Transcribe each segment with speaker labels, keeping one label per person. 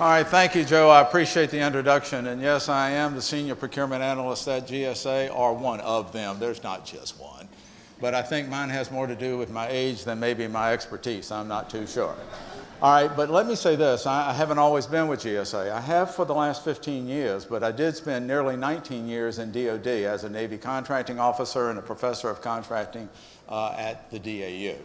Speaker 1: All right, thank you, Joe. I appreciate the introduction. And yes, I am the Senior Procurement Analyst at GSA, or one of them. There's not just one. But I think mine has more to do with my age than maybe my expertise. I'm not too sure. All right, but let me say this. I haven't always been with GSA. I have for the last 15 years, but I did spend nearly 19 years in DOD as a Navy contracting officer and a professor of contracting at the DAU.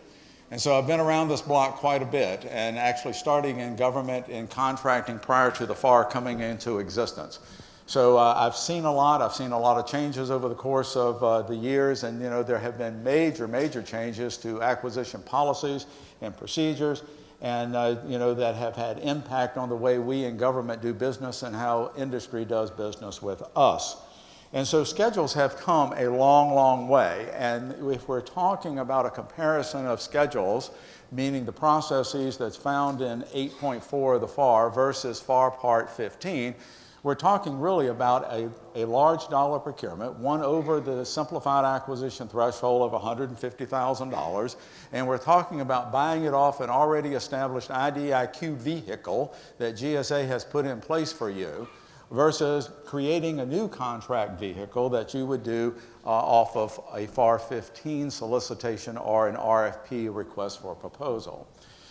Speaker 1: And so I've been around this block quite a bit, and actually starting in government and contracting prior to the FAR coming into existence. So I've seen a lot. I've seen a lot of changes over the course of the years, and there have been major changes to acquisition policies and procedures, and that have had impact on the way we in government do business and how industry does business with us. And so schedules have come a long way. And if we're talking about a comparison of schedules, meaning the processes that's found in 8.4 of the FAR versus FAR Part 15, we're talking really about a large dollar procurement, one over the simplified acquisition threshold of $150,000. And we're talking about buying it off an already established IDIQ vehicle that GSA has put in place for you, versus creating a new contract vehicle that you would do off of a FAR 15 solicitation or an RFP, request for a proposal.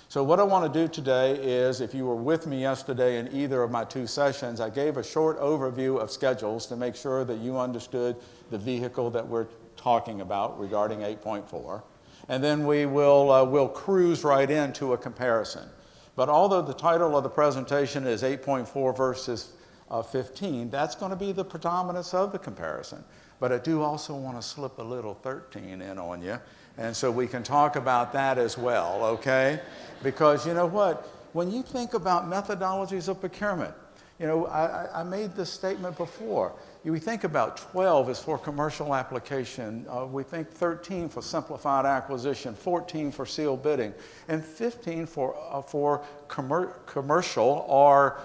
Speaker 1: So what I want to do today is, if you were with me yesterday in either of my two sessions, I gave a short overview of schedules to make sure that you understood the vehicle that we're talking about regarding 8.4. And then we'll cruise right into a comparison. But although the title of the presentation is 8.4 versus 15, that's going to be the predominance of the comparison. But I do also want to slip a little 13 in on you, and so we can talk about that as well, okay? Because you know what? When you think about methodologies of procurement, I made this statement before. We think about 12 is for commercial application. We think 13 for simplified acquisition, 14 for sealed bidding, and 15 for commercial or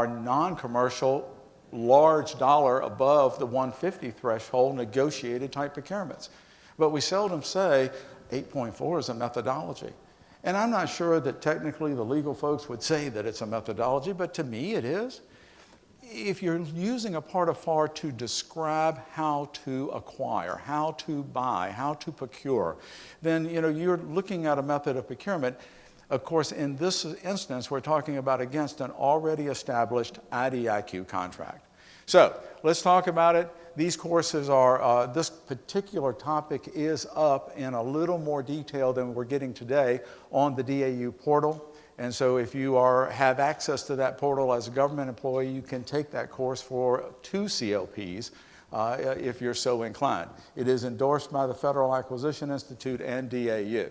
Speaker 1: non-commercial, large dollar above the 150 threshold negotiated type procurements. But we seldom say 8.4 is a methodology. And I'm not sure that technically the legal folks would say that it's a methodology, but to me it is. If you're using a part of FAR to describe how to acquire, how to buy, how to procure, then you're looking at a method of procurement. Of course, in this instance, we're talking about against an already established IDIQ contract. So let's talk about it. These courses are, this particular topic is up in a little more detail than we're getting today on the DAU portal. And so if you have access to that portal as a government employee, you can take that course for 2 CLPs if you're so inclined. It is endorsed by the Federal Acquisition Institute and DAU.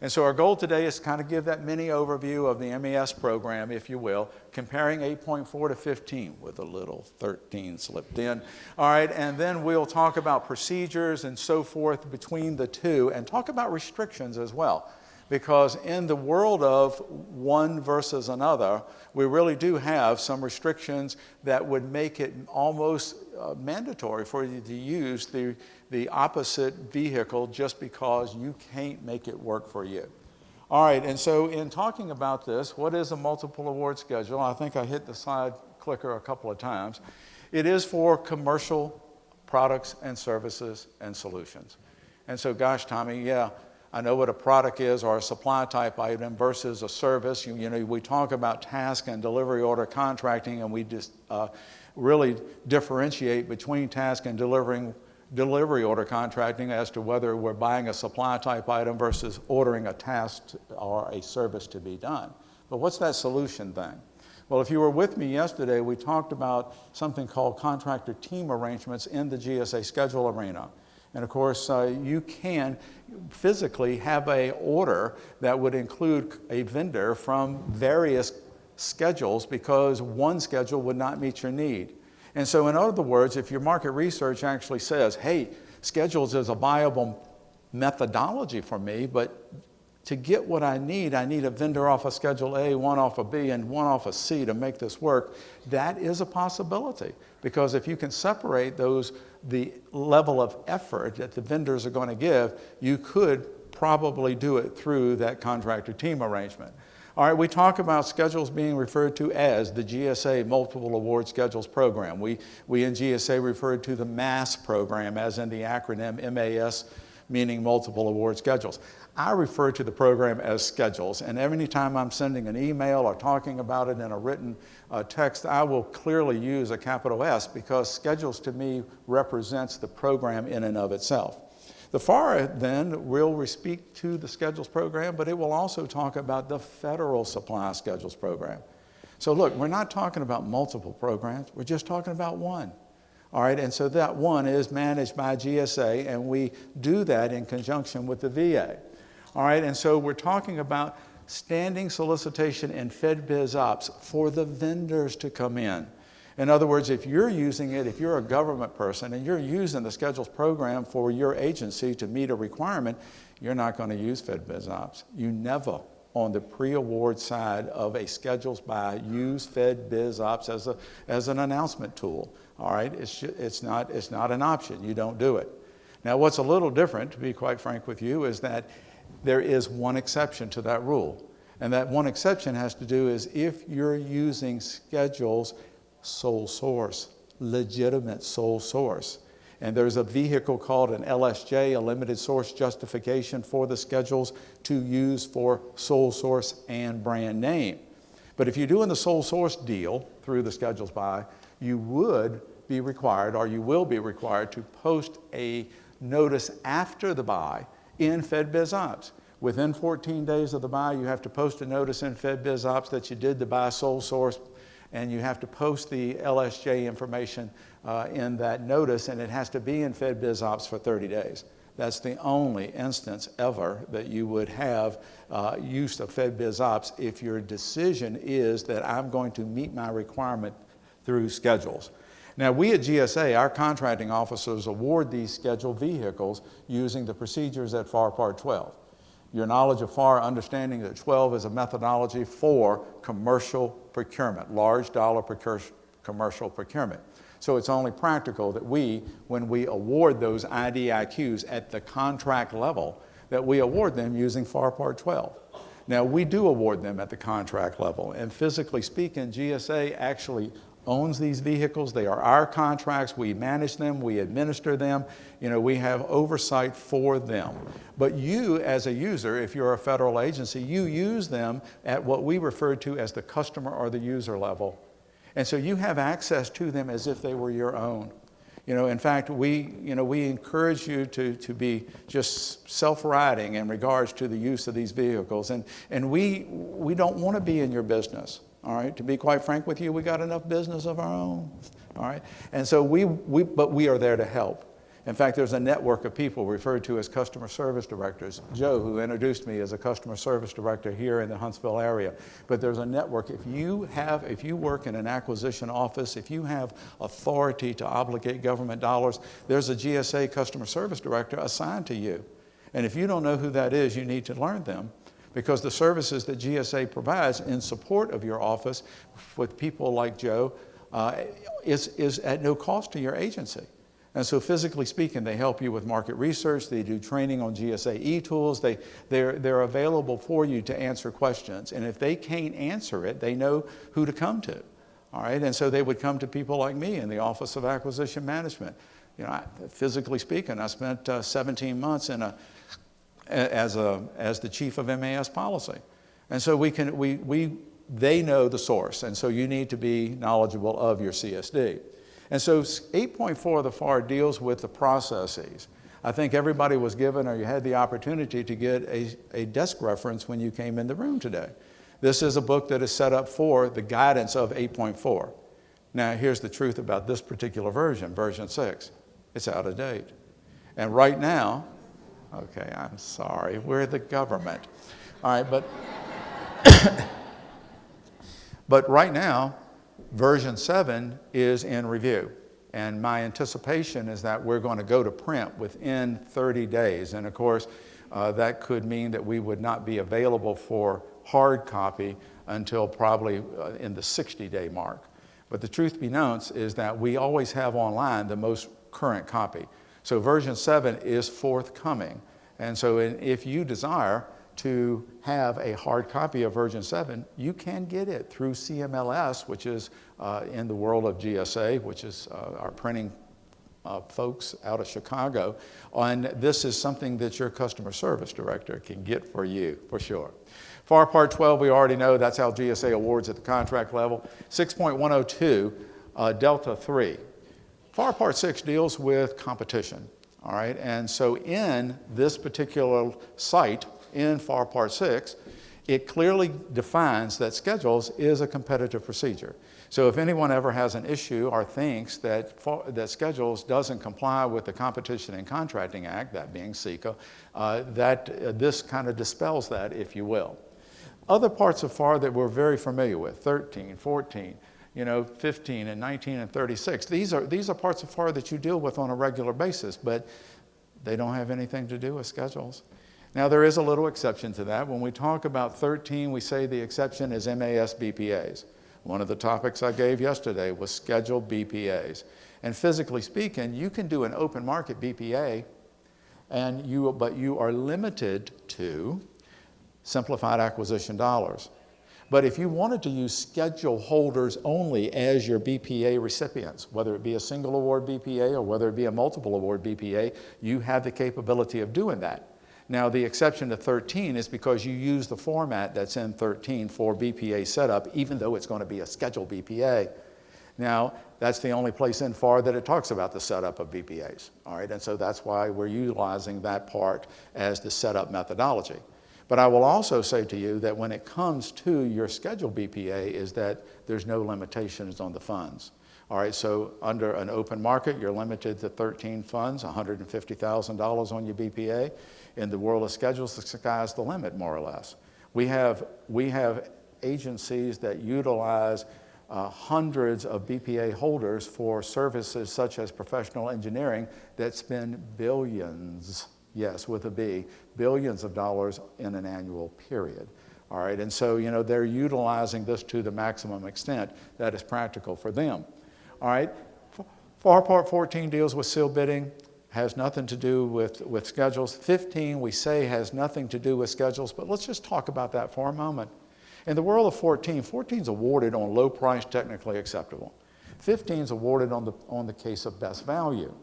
Speaker 1: And so our goal today is to kind of give that mini overview of the MES program, if you will, comparing 8.4 to 15 with a little 13 slipped in. All right, and then we'll talk about procedures and so forth between the two, and talk about restrictions as well. Because in the world of one versus another, we really do have some restrictions that would make it almost mandatory for you to use the opposite vehicle just because you can't make it work for you. All right, and so in talking about this, what is a multiple award schedule? I think I hit the slide clicker a couple of times. It is for commercial products and services and solutions. And so, gosh, Tommy, yeah, I know what a product is or a supply type item versus a service. We talk about task and delivery order contracting, and we just really differentiate between task and delivery order contracting as to whether we're buying a supply type item versus ordering a task or a service to be done. But what's that solution thing? Well, if you were with me yesterday, we talked about something called contractor team arrangements in the GSA schedule arena. And of course, you can physically have an order that would include a vendor from various schedules because one schedule would not meet your need. And so in other words, if your market research actually says, hey, schedules is a viable methodology for me, but to get what I need a vendor off of Schedule A, one off of B, and one off of C to make this work, that is a possibility. Because if you can separate those, the level of effort that the vendors are going to give, you could probably do it through that contractor team arrangement. All right, we talk about schedules being referred to as the GSA Multiple Award Schedules Program. We in GSA refer to the MAS program, as in the acronym MAS, meaning Multiple Award Schedules. I refer to the program as schedules, and every time I'm sending an email or talking about it in a written text, I will clearly use a capital S, because schedules to me represents the program in and of itself. The FAR then will speak to the schedules program, but it will also talk about the federal supply schedules program. So look, we're not talking about multiple programs, we're just talking about one. All right, and so that one is managed by GSA, and we do that in conjunction with the VA. All right, and so we're talking about standing solicitation and FedBiz Ops for the vendors to come in. In other words, if you're using it, if you're a government person and you're using the schedules program for your agency to meet a requirement, you're not going to use FedBiz Ops. You never, on the pre-award side of a schedules buy, use FedBiz Ops as an announcement tool. All right, it's not an option. You don't do it. Now, what's a little different, to be quite frank with you, is that there is one exception to that rule. And that one exception has to do is if you're using schedules sole source, legitimate sole source. And there's a vehicle called an LSJ, a limited source justification for the schedules to use for sole source and brand name. But if you're doing the sole source deal through the schedules buy, you would be required, or you will be required, to post a notice after the buy in FedBiz Ops. Within 14 days of the buy, you have to post a notice in FedBiz Ops that you did the buy sole source, and you have to post the LSJ information in that notice, and it has to be in FedBiz Ops for 30 days. That's the only instance ever that you would have use of FedBiz Ops if your decision is that I'm going to meet my requirement through schedules. Now, we at GSA, our contracting officers award these scheduled vehicles using the procedures at FAR Part 12. Your knowledge of FAR, understanding that 12 is a methodology for commercial procurement, large dollar commercial procurement. So it's only practical that when we award those IDIQs at the contract level, that we award them using FAR Part 12. Now, we do award them at the contract level, and physically speaking, GSA actually owns these vehicles. They are our contracts. We manage them. We administer them. You know, we have oversight for them. But you, as a user, if you're a federal agency, you use them at what we refer to as the customer or the user level. And so you have access to them as if they were your own. You know, in fact, we encourage you to be just self-riding in regards to the use of these vehicles. And we don't want to be in your business. All right, to be quite frank with you, we got enough business of our own. All right, and so but we are there to help. In fact, there's a network of people referred to as customer service directors. Joe, who introduced me, is a customer service director here in the Huntsville area. But there's a network. If you work in an acquisition office, if you have authority to obligate government dollars, there's a GSA customer service director assigned to you. And if you don't know who that is, you need to learn them, because the services that GSA provides in support of your office with people like Joe is at no cost to your agency. And so physically speaking, they help you with market research. They do training on GSA e-tools. They're available for you to answer questions. And if they can't answer it, they know who to come to. All right, and so they would come to people like me in the Office of Acquisition Management. You know, physically speaking, I spent 17 months as the chief of MAS policy. And so they know the source, and so you need to be knowledgeable of your CSD. And so 8.4 of the FAR deals with the processes. I think everybody was given, or you had the opportunity to get a desk reference when you came in the room today. This is a book that is set up for the guidance of 8.4. Now, here's the truth about this particular version, version 6. It's out of date. And right now, okay, I'm sorry, we're the government. All right, but right now, version 7 is in review. And my anticipation is that we're going to go to print within 30 days. And of course, that could mean that we would not be available for hard copy until probably in the 60-day mark. But the truth be known is that we always have online the most current copy. So version 7 is forthcoming. And so if you desire, to have a hard copy of version 7, you can get it through CMLS, which is in the world of GSA, which is our printing folks out of Chicago. And this is something that your customer service director can get for you, for sure. FAR Part 12, we already know that's how GSA awards at the contract level. 6.102, Delta 3. FAR Part 6 deals with competition, all right? And so in this particular site, in FAR Part 6, it clearly defines that schedules is a competitive procedure. So if anyone ever has an issue or thinks that schedules doesn't comply with the Competition and Contracting Act, that being CECA, this kind of dispels that, if you will. Other parts of FAR that we're very familiar with, 13, 14, 15 and 19 and 36. These are parts of FAR that you deal with on a regular basis, but they don't have anything to do with schedules. Now, there is a little exception to that. When we talk about 13, we say the exception is MAS BPAs. One of the topics I gave yesterday was scheduled BPAs. And physically speaking, you can do an open market BPA, but you are limited to simplified acquisition dollars. But if you wanted to use schedule holders only as your BPA recipients, whether it be a single award BPA or whether it be a multiple award BPA, you have the capability of doing that. Now, the exception to 13 is because you use the format that's in 13 for BPA setup, even though it's going to be a scheduled BPA. Now, that's the only place in FAR that it talks about the setup of BPAs, all right? And so that's why we're utilizing that part as the setup methodology. But I will also say to you that when it comes to your scheduled BPA is that there's no limitations on the funds. All right, so under an open market, you're limited to 13 funds, $150,000 on your BPA. In the world of schedules, the sky's the limit, more or less. We have agencies that utilize hundreds of BPA holders for services such as professional engineering that spend billions, yes, with a B, billions of dollars in an annual period. All right, and so, they're utilizing this to the maximum extent that is practical for them. All right, FAR Part 14 deals with sealed bidding, has nothing to do with schedules. 15, we say, has nothing to do with schedules, but let's just talk about that for a moment. In the world of 14 is awarded on low price, technically acceptable. 15 is awarded on the case of best value.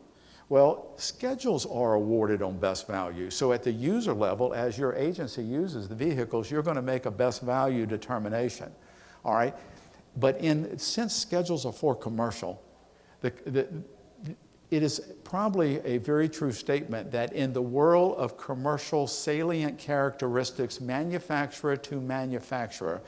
Speaker 1: Well, schedules are awarded on best value. So at the user level, as your agency uses the vehicles, you're going to make a best value determination. All right? But since schedules are for commercial, it is probably a very true statement that in the world of commercial salient characteristics, manufacturer to manufacturer,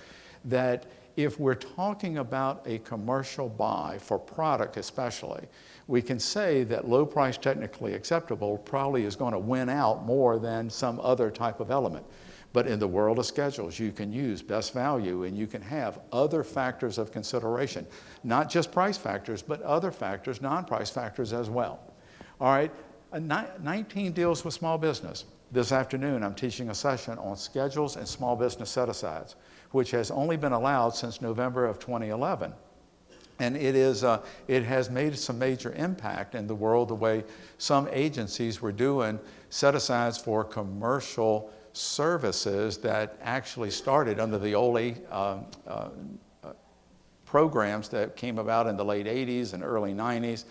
Speaker 1: that if we're talking about a commercial buy for product especially, we can say that low price technically acceptable probably is going to win out more than some other type of element. But in the world of schedules, you can use best value and you can have other factors of consideration, not just price factors, but other factors, non-price factors as well. All right, 19 deals with small business. This afternoon, I'm teaching a session on schedules and small business set-asides, which has only been allowed since November of 2011. And it has made some major impact in the world, the way some agencies were doing set-asides for commercial services that actually started under the old programs that came about in the late 80s and early 90s.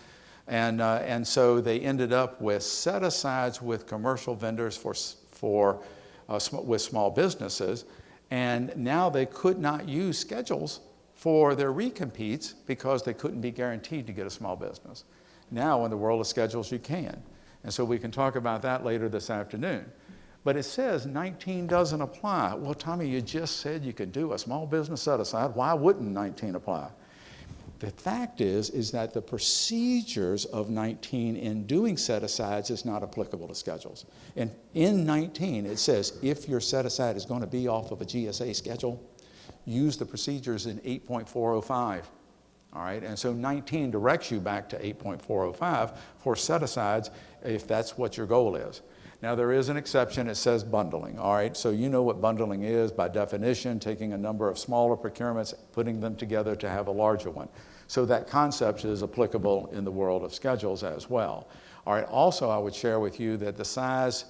Speaker 1: And so they ended up with set-asides with commercial vendors with small businesses. And now they could not use schedules for their recompetes because they couldn't be guaranteed to get a small business. Now in the world of schedules, you can. And so we can talk about that later this afternoon. But it says 19 doesn't apply. Well, Tommy, you just said you could do a small business set-aside. Why wouldn't 19 apply? The fact is that the procedures of 19 in doing set-asides is not applicable to schedules. And in 19, it says if your set-aside is going to be off of a GSA schedule, use the procedures in 8.405. All right, and so 19 directs you back to 8.405 for set-asides if that's what your goal is. Now, there is an exception. It says bundling, all right? So you know what bundling is by definition, taking a number of smaller procurements, putting them together to have a larger one. So that concept is applicable in the world of schedules as well. All right, also I would share with you that the size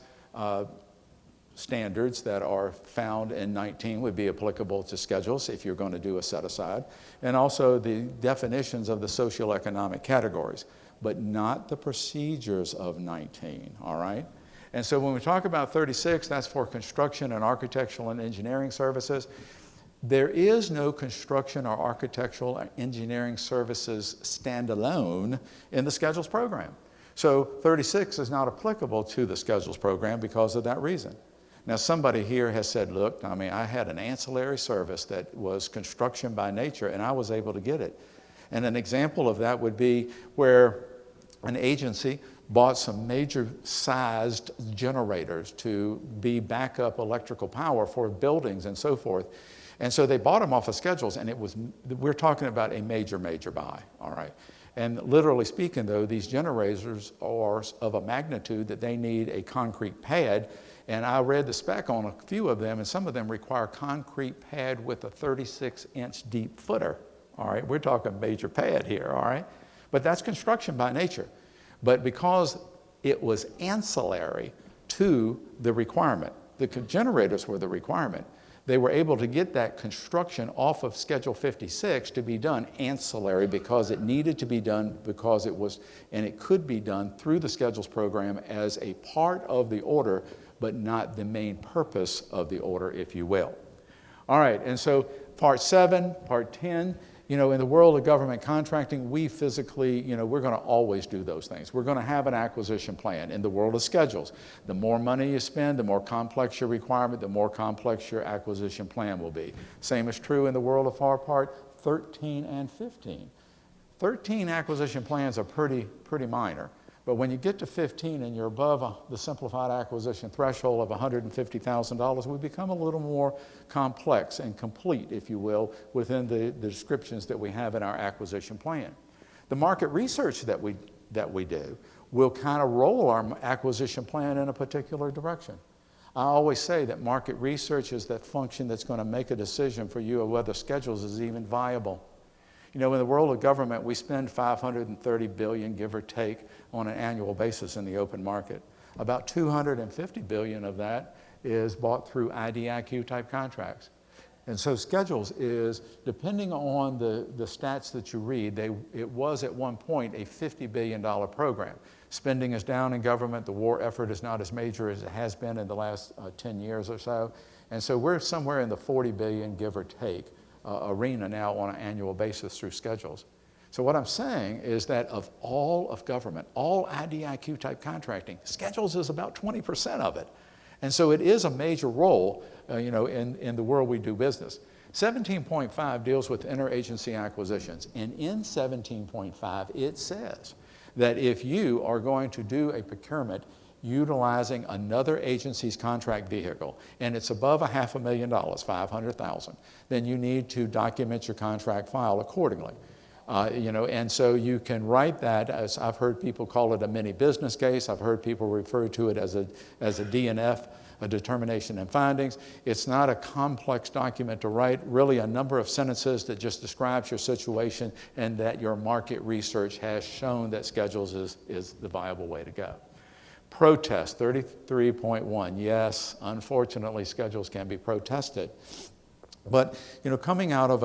Speaker 1: standards that are found in 19 would be applicable to schedules if you're going to do a set aside, and also the definitions of the socioeconomic categories, but not the procedures of 19, all right? And so when we talk about 36, that's for construction and architectural and engineering services. There is no construction or architectural or engineering services standalone in the schedules program. So 36 is not applicable to the schedules program because of that reason. Now somebody here has said, look, I mean, I had an ancillary service that was construction by nature and I was able to get it. And an example of that would be where an agency bought some major sized generators to be backup electrical power for buildings and so forth. And so they bought them off of schedules, and we're talking about a major buy, all right? And literally speaking though, these generators are of a magnitude that they need a concrete pad. And I read the spec on a few of them, and some of them require concrete pad with a 36-inch deep footer, all right? We're talking major pad here, all right? But that's construction by nature. But because it was ancillary to the requirement, the generators were the requirement, they were able to get that construction off of Schedule 56 to be done ancillary because it needed to be done because it was, and it could be done through the schedules program as a part of the order, but not the main purpose of the order, if you will. All right, and so Part 7, Part 10, you know, in the world of government contracting, we physically, you know, we're going to always do those things. We're going to have an acquisition plan. In the world of schedules, the more money you spend, the more complex your requirement, the more complex your acquisition plan will be. Same is true in the world of FAR Part 13 and 15. 13 acquisition plans are pretty minor. But when you get to 15 and you're above the simplified acquisition threshold of $150,000, we become a little more complex and complete, if you will, within the descriptions that we have in our acquisition plan. The market research that we do will kind of roll our acquisition plan in a particular direction. I always say that market research is that function that's going to make a decision for you of whether schedules is even viable. You know, in the world of government, we spend $530 billion, give or take, on an annual basis in the open market. About $250 billion of that is bought through IDIQ type contracts. And so schedules is, depending on the stats that you read, it was at one point a $50 billion program. Spending is down in government. The war effort is not as major as it has been in the last 10 years or so. And so we're somewhere in the 40 billion, give or take, arena now on an annual basis through schedules. So what I'm saying is that of all of government, all IDIQ type contracting, schedules is about 20% of it. And so it is a major role, you know, in the world we do business. 17.5 deals with interagency acquisitions. And in 17.5, it says that if you are going to do a procurement utilizing another agency's contract vehicle, and it's above $500,000, $500,000, then you need to document your contract file accordingly. You know, and so you can write that as, I've heard people call it a mini business case. I've heard people refer to it as a DNF, a determination and findings. It's not a complex document to write, really a number of sentences that just describes your situation and that your market research has shown that schedules is the viable way to go. Protest, 33.1. Yes, unfortunately, schedules can be protested. But, you know, coming out of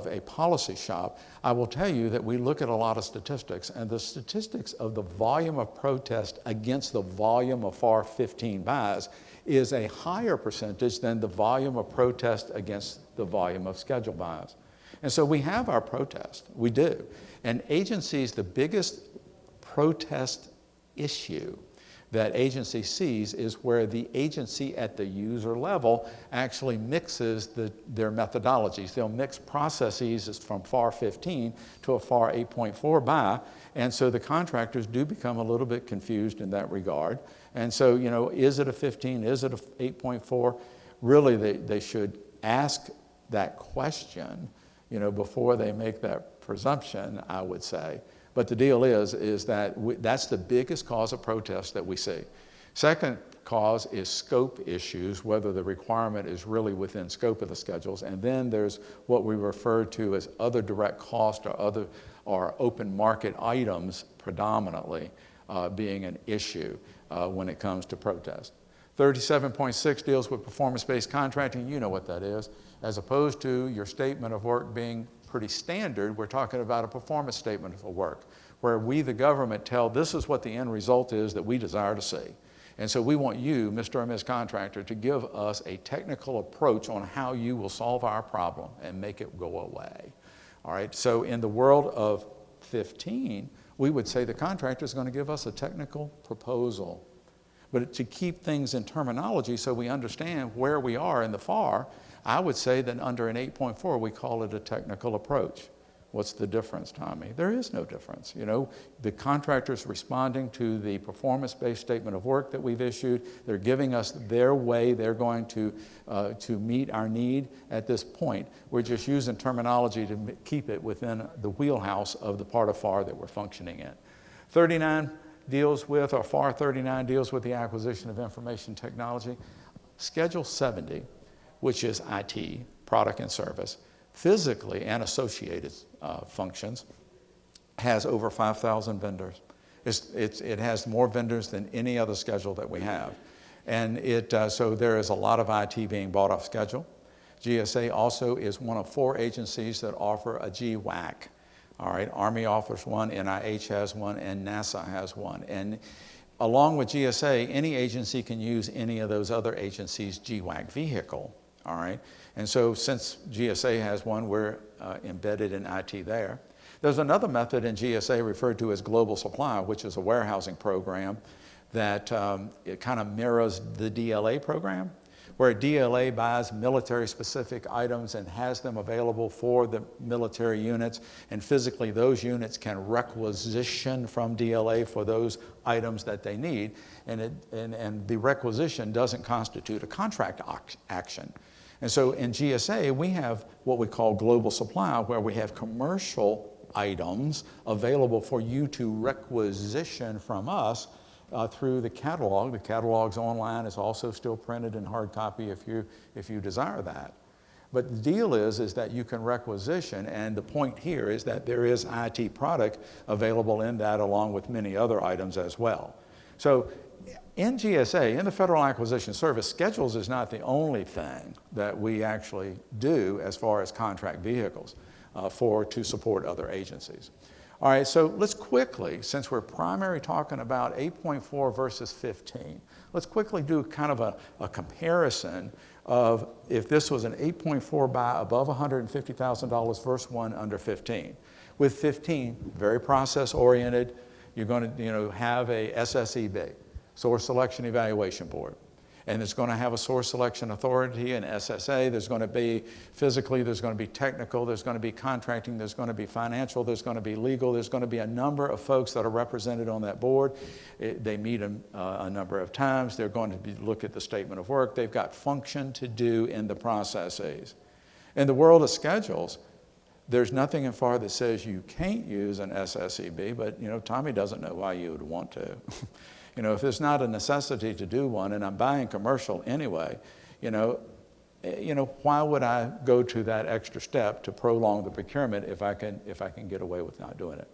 Speaker 1: a policy shop, I will tell you that we look at a lot of statistics, and the statistics of the volume of protest against the volume of FAR 15 buys is a higher percentage than the volume of protest against the volume of schedule buys. And so we have our protest, we do. And agencies, the biggest protest issue that agency sees is where the agency at the user level actually mixes their methodologies. They'll mix processes from FAR 15 to a FAR 8.4 buy, and so the contractors do become a little bit confused in that regard. And so, you know, is it a 15, is it a 8.4? Really, they should ask that question, you know, before they make that presumption, I would say. But the deal is that that's the biggest cause of protest that we see. Second cause is scope issues, whether the requirement is really within scope of the schedules. And then there's what we refer to as other direct cost or open market items predominantly being an issue when it comes to protest. 37.6 deals with performance-based contracting. You know what that is. As opposed to your statement of work being pretty standard, we're talking about a performance statement of work, where we, the government, tell this is what the end result is that we desire to see. And so we want you, Mr. or Ms. Contractor, to give us a technical approach on how you will solve our problem and make it go away. All right, so in the world of 15, we would say the contractor is going to give us a technical proposal. But to keep things in terminology so we understand where we are in the FAR, I would say that under an 8.4, we call it a technical approach. What's the difference, Tommy? There is no difference. You know, the contractor's responding to the performance-based statement of work that we've issued. They're giving us their way. They're going to meet our need at this point. We're just using terminology to keep it within the wheelhouse of the part of FAR that we're functioning in. 39 deals with, or FAR 39 deals with the acquisition of information technology. Schedule 70, which is IT, product and service, physically and associated functions, has over 5,000 vendors. It has more vendors than any other schedule that we have. And so there is a lot of IT being bought off schedule. GSA also is one of 4 agencies that offer a GWAC. All right, Army offers one, NIH has one, and NASA has one. And along with GSA, any agency can use any of those other agencies' GWAC vehicle. All right, and so since GSA has one, we're embedded in IT there. There's another method in GSA referred to as global supply, which is a warehousing program that it kind of mirrors the DLA program, where DLA buys military-specific items and has them available for the military units, and physically those units can requisition from DLA for those items that they need, and the requisition doesn't constitute a contract action. And so in GSA, we have what we call global supply, where we have commercial items available for you to requisition from us through the catalog. The catalog's online. It's also still printed in hard copy if you desire that. But the deal is that you can requisition, and the point here is that there is IT product available in that, along with many other items as well. So in GSA, in the Federal Acquisition Service, schedules is not the only thing that we actually do as far as contract vehicles to support other agencies. All right, so let's quickly, since we're primarily talking about 8.4 versus 15, let's quickly do kind of a comparison of if this was an 8.4 buy above $150,000 versus one under 15. With 15, very process-oriented, you're going to have a SSEB, Source Selection Evaluation Board. And it's going to have a source selection authority, an SSA. There's going to be physically, there's going to be technical, there's going to be contracting, there's going to be financial, there's going to be legal, there's going to be a number of folks that are represented on that board. They meet a number of times. They're going to look at the statement of work. They've got function to do in the processes. In the world of schedules, there's nothing in FAR that says you can't use an SSEB, but Tommy doesn't know why you would want to. If there's not a necessity to do one, and I'm buying commercial anyway, why would I go to that extra step to prolong the procurement if I can get away with not doing it?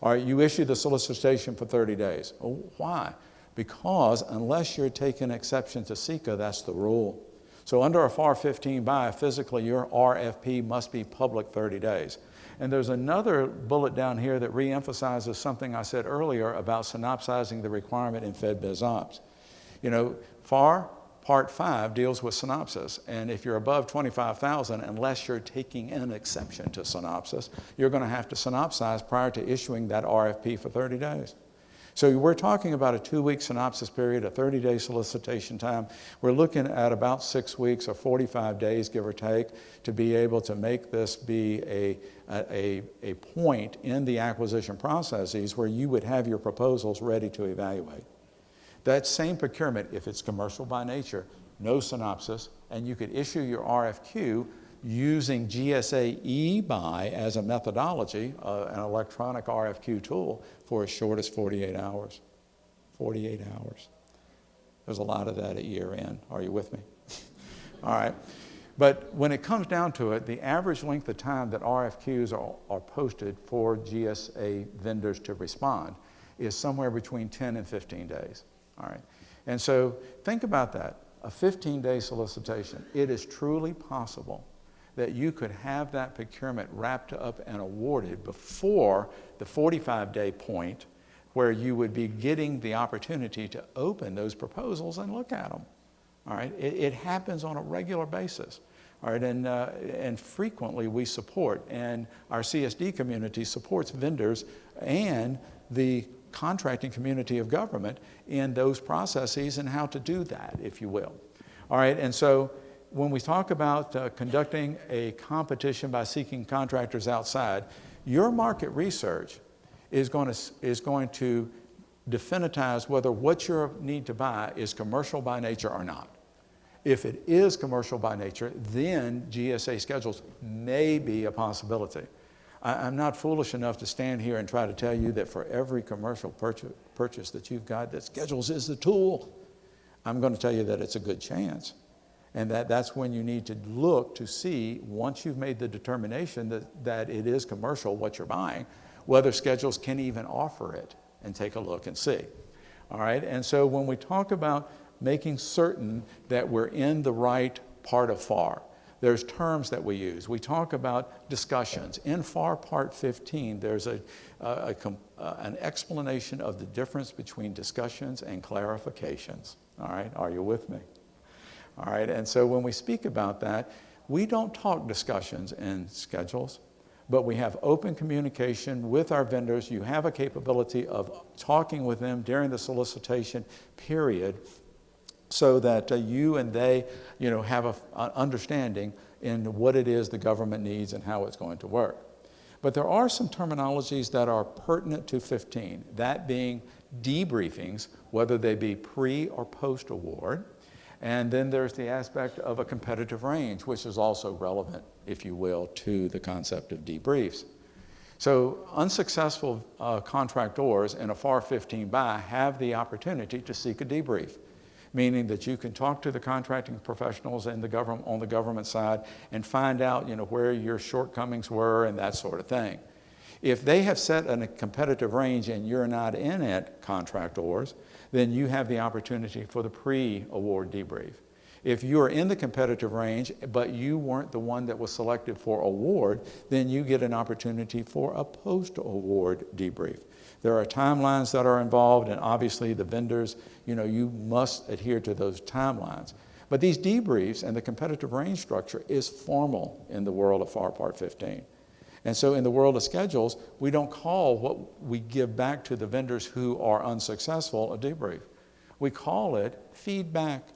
Speaker 1: All right, you issue the solicitation for 30 days. Oh, why? Because unless you're taking exception to SECA, that's the rule. So under a FAR 15 buy, physically your RFP must be public 30 days. And there's another bullet down here that reemphasizes something I said earlier about synopsizing the requirement in FedBizOps. FAR Part 5 deals with synopsis, and if you're above 25,000, unless you're taking an exception to synopsis, you're going to have to synopsize prior to issuing that RFP for 30 days. So we're talking about a 2-week synopsis period, a 30-day solicitation time. We're looking at about 6 weeks or 45 days, give or take, to be able to make this be a point in the acquisition processes where you would have your proposals ready to evaluate. That same procurement, if it's commercial by nature, no synopsis, and you could issue your RFQ using GSA eBuy as a methodology, an electronic RFQ tool, for as short as 48 hours. 48 hours. There's a lot of that at year end. Are you with me? All right. But when it comes down to it, the average length of time that RFQs are posted for GSA vendors to respond is somewhere between 10 and 15 days. All right. And so think about that, a 15-day solicitation. It is truly possible that you could have that procurement wrapped up and awarded before the 45-day point where you would be getting the opportunity to open those proposals and look at them. All right, it happens on a regular basis. All right, and frequently we support, and our CSD community supports vendors and the contracting community of government in those processes and how to do that, if you will. All right, and so when we talk about conducting a competition by seeking contractors outside, your market research is going to definitize whether what you need to buy is commercial by nature or not. If it is commercial by nature, then GSA schedules may be a possibility. I'm not foolish enough to stand here and try to tell you that for every commercial purchase that you've got, that schedules is the tool. I'm going to tell you that it's a good chance. And that's when you need to look to see, once you've made the determination that it is commercial, what you're buying, whether schedules can even offer it, and take a look and see. All right, and so when we talk about making certain that we're in the right part of FAR, there's terms that we use. We talk about discussions. In FAR Part 15, there's an explanation of the difference between discussions and clarifications. All right, are you with me? All right, and so when we speak about that, we don't talk discussions and schedules, but we have open communication with our vendors. You have a capability of talking with them during the solicitation period so that you and they, have an understanding in what it is the government needs and how it's going to work. But there are some terminologies that are pertinent to 15, that being debriefings, whether they be pre or post-award. And then there's the aspect of a competitive range, which is also relevant, if you will, to the concept of debriefs. So unsuccessful contractors in a FAR 15 buy have the opportunity to seek a debrief, meaning that you can talk to the contracting professionals in on the government side and find out where your shortcomings were and that sort of thing. If they have set a competitive range and you're not in it, contractors, then you have the opportunity for the pre-award debrief. If you're in the competitive range, but you weren't the one that was selected for award, then you get an opportunity for a post-award debrief. There are timelines that are involved, and obviously the vendors, you must adhere to those timelines. But these debriefs and the competitive range structure is formal in the world of FAR Part 15. And so in the world of schedules, we don't call what we give back to the vendors who are unsuccessful a debrief. We call it feedback,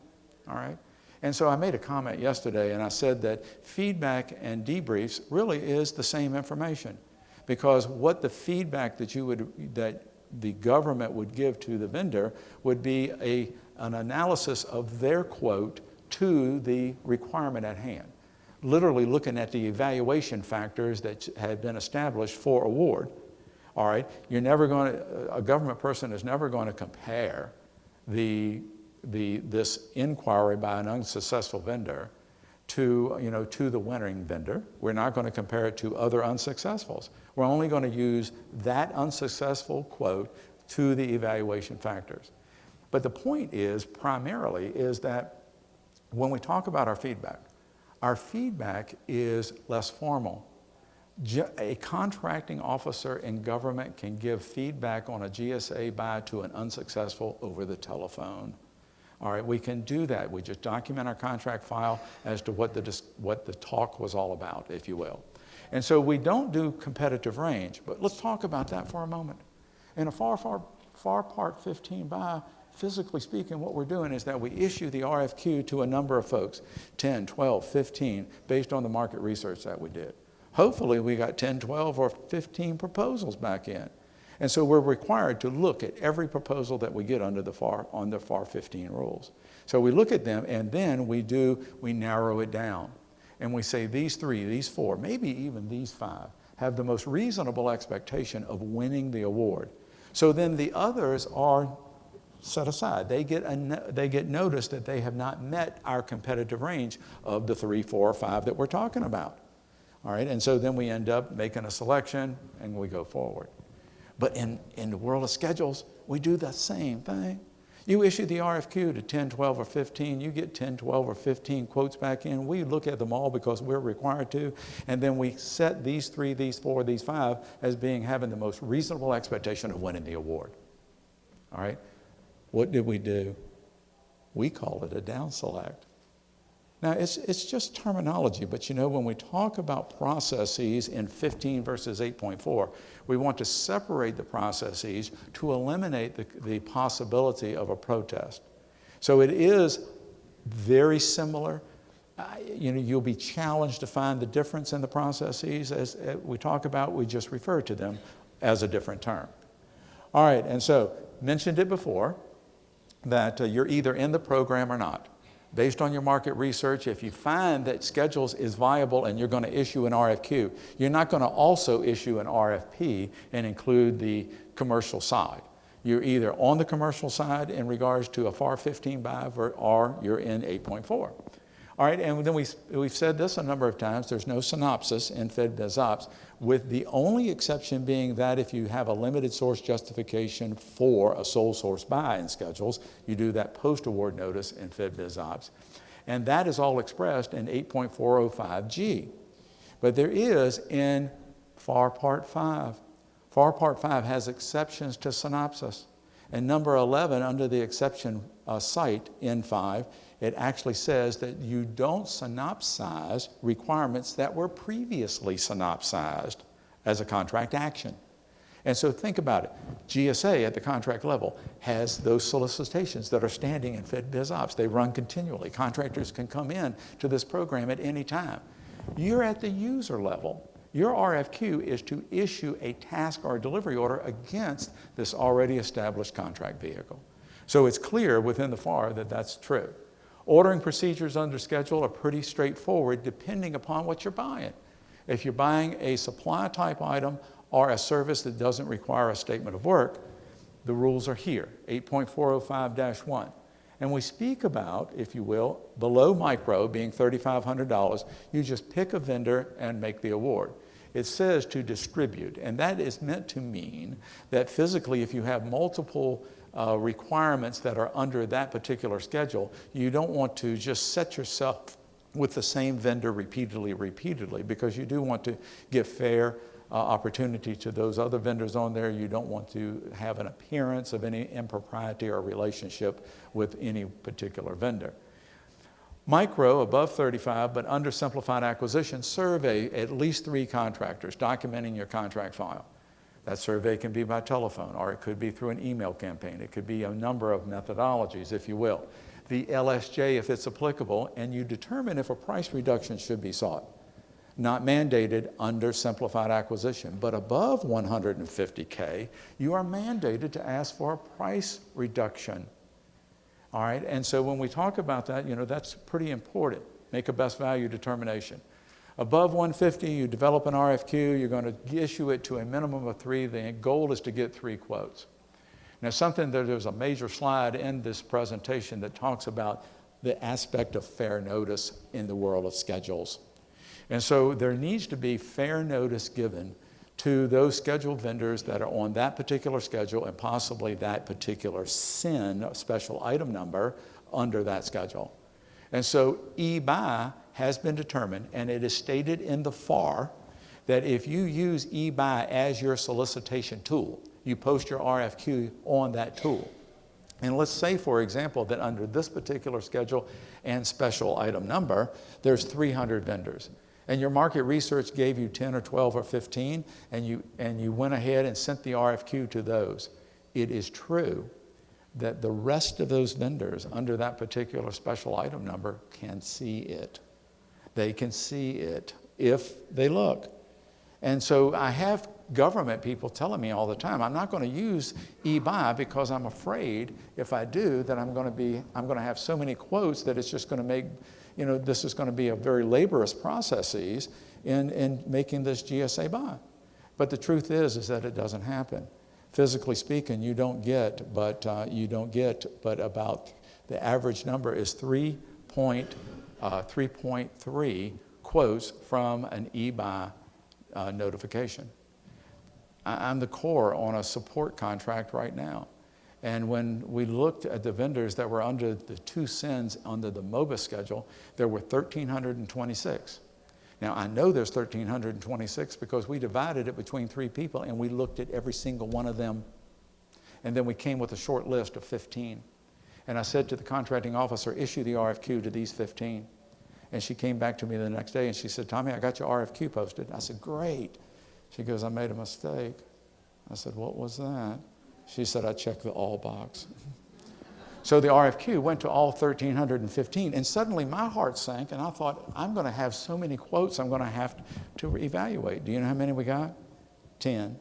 Speaker 1: all right? And so I made a comment yesterday and I said that feedback and debriefs really is the same information, because what the feedback that the government would give to the vendor would be an analysis of their quote to the requirement at hand. Literally looking at the evaluation factors that had been established for award. All right, a government person is never going to compare this inquiry by an unsuccessful vendor to the winning vendor. We're not going to compare it to other unsuccessfuls. We're only going to use that unsuccessful quote to the evaluation factors. But the point is that when we talk about our feedback is less formal. A contracting officer in government can give feedback on a GSA buy to an unsuccessful over the telephone. All right, we can do that. We just document our contract file as to what the talk was all about, if you will. And so we don't do competitive range, but let's talk about that for a moment. In a FAR Part 15 buy, physically speaking, what we're doing is that we issue the RFQ to a number of folks, 10, 12, 15, based on the market research that we did. Hopefully we got 10, 12, or 15 proposals back in. And so we're required to look at every proposal that we get under the FAR 15 rules. So we look at them and then we narrow it down. And we say these 3, these 4, maybe even these 5 have the most reasonable expectation of winning the award. So then the others are set aside. They get notice that they have not met our competitive range of the 3, 4, or 5 that we're talking about. All right, and so then we end up making a selection and we go forward. But in the world of schedules, we do the same thing. You issue the RFQ to 10, 12, or 15. You get 10, 12, or 15 quotes back in. We look at them all because we're required to, and then we set these 3, these 4, these 5 as having the most reasonable expectation of winning the award. All right? What did we do? We call it a down select. Now, it's just terminology, but you know, when we talk about processes in 15 versus 8.4, we want to separate the processes to eliminate the possibility of a protest. So it is very similar. You'll be challenged to find the difference in the processes. As we talk about, we just refer to them as a different term. All right, and so mentioned it before that you're either in the program or not. Based on your market research, if you find that schedules is viable and you're going to issue an RFQ, you're not going to also issue an RFP and include the commercial side. You're either on the commercial side in regards to a FAR 15 buy or you're in 8.4. All right, and then we've said this a number of times, there's no synopsis in FedBizOps, with the only exception being that if you have a limited source justification for a sole source buy in schedules, you do that post-award notice in FedBizOps. And that is all expressed in 8.405G. But there is in FAR Part 5. FAR Part 5 has exceptions to synopsis. And number 11, under the exception site in 5, it actually says that you don't synopsize requirements that were previously synopsized as a contract action. And so think about it. GSA at the contract level has those solicitations that are standing in FedBizOps. They run continually. Contractors can come in to this program at any time. You're at the user level. Your RFQ is to issue a task or a delivery order against this already established contract vehicle. So it's clear within the FAR that that's true. Ordering procedures under schedule are pretty straightforward depending upon what you're buying. If you're buying a supply type item or a service that doesn't require a statement of work, the rules are here, 8.405-1. And we speak about, if you will, below micro being $3,500, you just pick a vendor and make the award. It says to distribute, and that is meant to mean that physically if you have multiple requirements that are under that particular schedule, you don't want to just set yourself with the same vendor repeatedly, because you do want to give fair opportunity to those other vendors on there. You don't want to have an appearance of any impropriety or relationship with any particular vendor. Micro, above 35, but under simplified acquisition, survey at least 3 contractors documenting your contract file. That survey can be by telephone, or it could be through an email campaign. It could be a number of methodologies, if you will. The LSJ, if it's applicable, and you determine if a price reduction should be sought. Not mandated under simplified acquisition, but above 150K, you are mandated to ask for a price reduction. All right, and so when we talk about that, that's pretty important. Make a best value determination. Above 150, you develop an RFQ, you're going to issue it to a minimum of 3. The goal is to get 3 quotes. Now, there's a major slide in this presentation that talks about the aspect of fair notice in the world of schedules. And so there needs to be fair notice given to those scheduled vendors that are on that particular schedule and possibly that particular SIN, special item number, under that schedule. And so e-buy has been determined, and it is stated in the FAR that if you use e-buy as your solicitation tool, you post your RFQ on that tool. And let's say, for example, that under this particular schedule and special item number, there's 300 vendors. And your market research gave you 10 or 12 or 15, and you went ahead and sent the RFQ to those. It is true that the rest of those vendors under that particular special item number can see it. They can see it if they look. And so I have government people telling me all the time, I'm not going to use e-buy because I'm afraid if I do that I'm going to have so many quotes that it's just going to make, this is going to be a very laborious processes in making this GSA buy. But the truth is that it doesn't happen. Physically speaking, you don't get, but about the average number is 3.3 quotes from an e-buy notification. I'm the core on a support contract right now. And when we looked at the vendors that were under the 2 cents under the MOBA schedule, there were 1,326. Now, I know there's 1,326 because we divided it between 3 people and we looked at every single one of them. And then we came with a short list of 15. And I said to the contracting officer, issue the RFQ to these 15. And she came back to me the next day and she said, Tommy, I got your RFQ posted. I said, great. She goes, I made a mistake. I said, what was that? She said, I checked the all box. So the RFQ went to all 1,315, and suddenly my heart sank, and I thought, I'm going to have so many quotes I'm going to have to evaluate. Do you know how many we got? 10.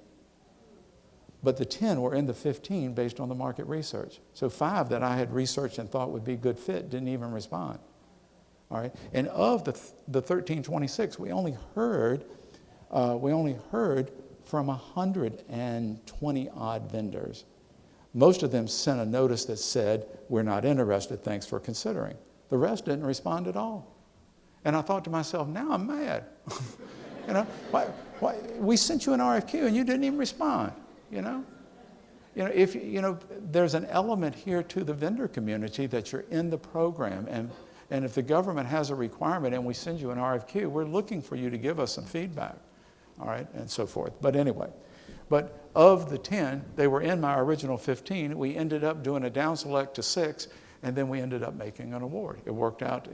Speaker 1: But the 10 were in the 15 based on the market research. So 5 that I had researched and thought would be good fit didn't even respond. All right? And of the 1,326, we only heard from 120 odd vendors. Most of them sent a notice that said, we're not interested, thanks for considering. The rest didn't respond at all. And I thought to myself, now I'm mad. Why, we sent you an RFQ and you didn't even respond, there's an element here to the vendor community that you're in the program, and if the government has a requirement and we send you an RFQ, we're looking for you to give us some feedback, all right, and so forth. But anyway, of the 10, they were in my original 15. We ended up doing a down select to 6, and then we ended up making an award. It worked out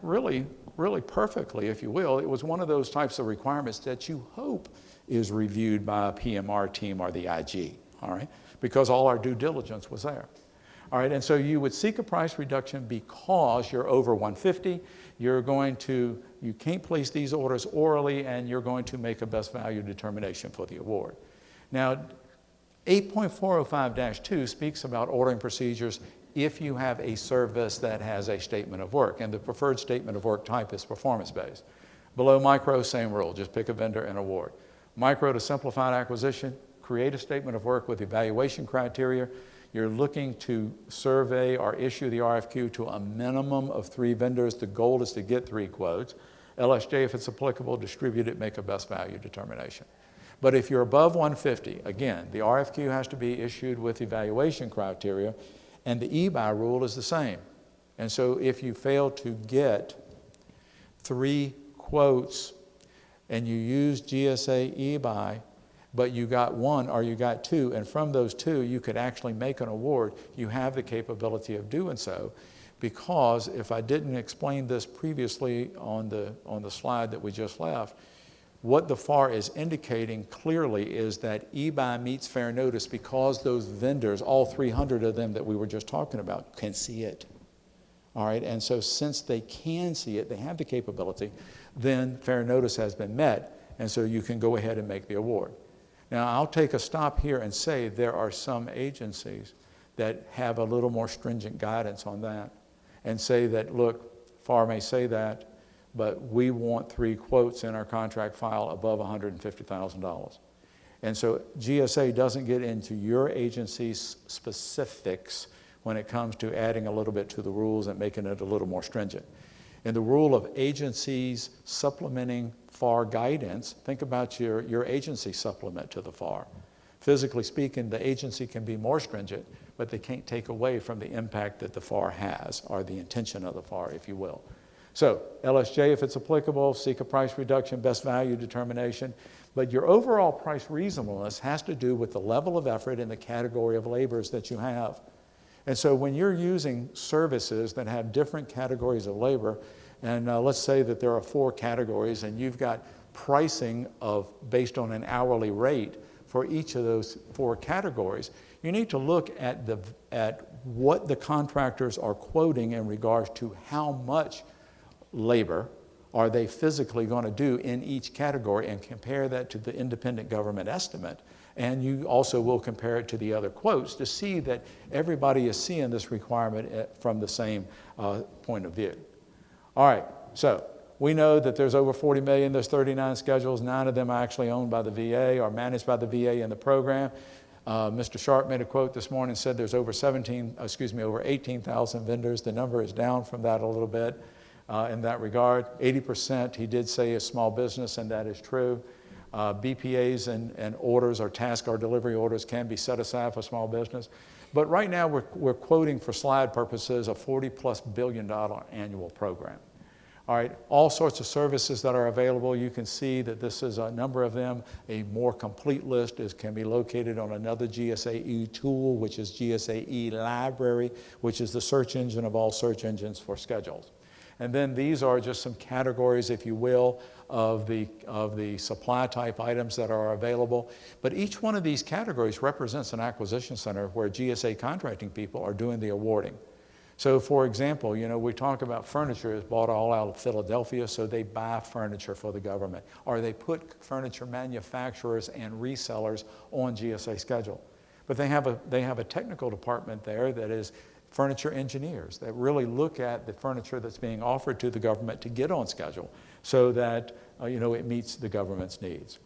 Speaker 1: really, really perfectly, if you will. It was one of those types of requirements that you hope is reviewed by a PMR team or the IG, all right, because all our due diligence was there. All right, and so you would seek a price reduction because you're over 150. You can't place these orders orally, and you're going to make a best value determination for the award. Now, 8.405-2 speaks about ordering procedures if you have a service that has a statement of work, and the preferred statement of work type is performance-based. Below micro, same rule, just pick a vendor and award. Micro to simplified acquisition, create a statement of work with evaluation criteria. You're looking to survey or issue the RFQ to a minimum of 3 vendors. The goal is to get 3 quotes. LSJ, if it's applicable, distribute it, make a best value determination. But if you're above 150, again, the RFQ has to be issued with evaluation criteria, and the e-buy rule is the same. And so if you fail to get 3 quotes and you use GSA e-buy, but you got 1 or you got 2, and from those 2 you could actually make an award, you have the capability of doing so. Because if I didn't explain this previously on the slide that we just left, what the FAR is indicating clearly is that e-buy meets fair notice because those vendors, all 300 of them that we were just talking about, can see it. All right, and so since they can see it, they have the capability, then fair notice has been met, and so you can go ahead and make the award. Now, I'll take a stop here and say there are some agencies that have a little more stringent guidance on that and say that, look, FAR may say that, but we want 3 quotes in our contract file above $150,000. And so GSA doesn't get into your agency's specifics when it comes to adding a little bit to the rules and making it a little more stringent. In the rule of agencies supplementing FAR guidance, think about your agency supplement to the FAR. Physically speaking, the agency can be more stringent, but they can't take away from the impact that the FAR has, or the intention of the FAR, if you will. So LSJ, if it's applicable, seek a price reduction, best value determination. But your overall price reasonableness has to do with the level of effort and the category of labors that you have. And so when you're using services that have different categories of labor, and let's say that there are 4 categories and you've got pricing based on an hourly rate for each of those 4 categories, you need to look at what the contractors are quoting in regards to how much labor are they physically going to do in each category, and compare that to the independent government estimate. And you also will compare it to the other quotes to see that everybody is seeing this requirement from the same point of view. All right, so we know that there's over 40 million, there's 39 schedules, 9 of them are actually owned by the VA or managed by the VA in the program. Mr. Sharp made a quote this morning and said there's over 18,000 vendors. The number is down from that a little bit. In that regard, 80% he did say is small business, and that is true. BPAs and orders or task or delivery orders can be set aside for small business. But right now we're quoting for slide purposes a $40+ billion annual program. All right, all sorts of services that are available. You can see that this is a number of them. A more complete list can be located on another GSAE tool, which is GSAE Library, which is the search engine of all search engines for schedules. And then these are just some categories, if you will, of the supply type items that are available. But each one of these categories represents an acquisition center where GSA contracting people are doing the awarding. So for example, we talk about furniture is bought all out of Philadelphia, so they buy furniture for the government. Or they put furniture manufacturers and resellers on GSA schedule. But they have a technical department there that is furniture engineers that really look at the furniture that's being offered to the government to get on schedule so that it meets the government's needs.